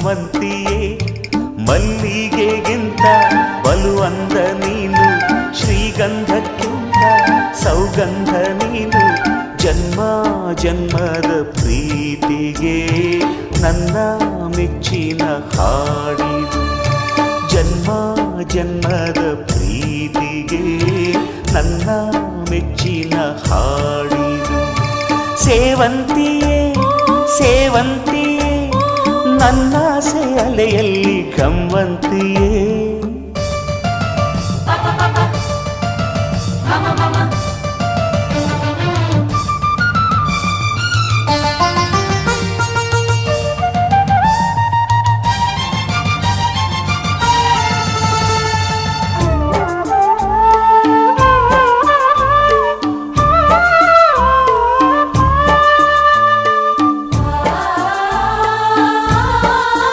ವಂತಿಯೇ ಮಲ್ಲಿಗೆಗಿಂತ ಬಲು ಅಂದ ನೀನು, ಶ್ರೀಗಂಧಕ್ಕಿಂತ ಸೌಗಂಧ ನೀನು. ಜನ್ಮ ಜನ್ಮದ ಪ್ರೀತಿಗೆ ನನ್ನ ಮೆಚ್ಚಿನ ಹಾಡಿದು, ಜನ್ಮ ಜನ್ಮದ ಪ್ರೀತಿಗೆ ನನ್ನ ಮೆಚ್ಚಿನ ಹಾಡಿದು. ಸೇವಂತಿಯೇ ಸೇವಂತಿಯೇ ನನ್ನಾಸೆ ಅಲೆಯಲ್ಲಿ ಗಮ್ಮಂತಿಯೇ.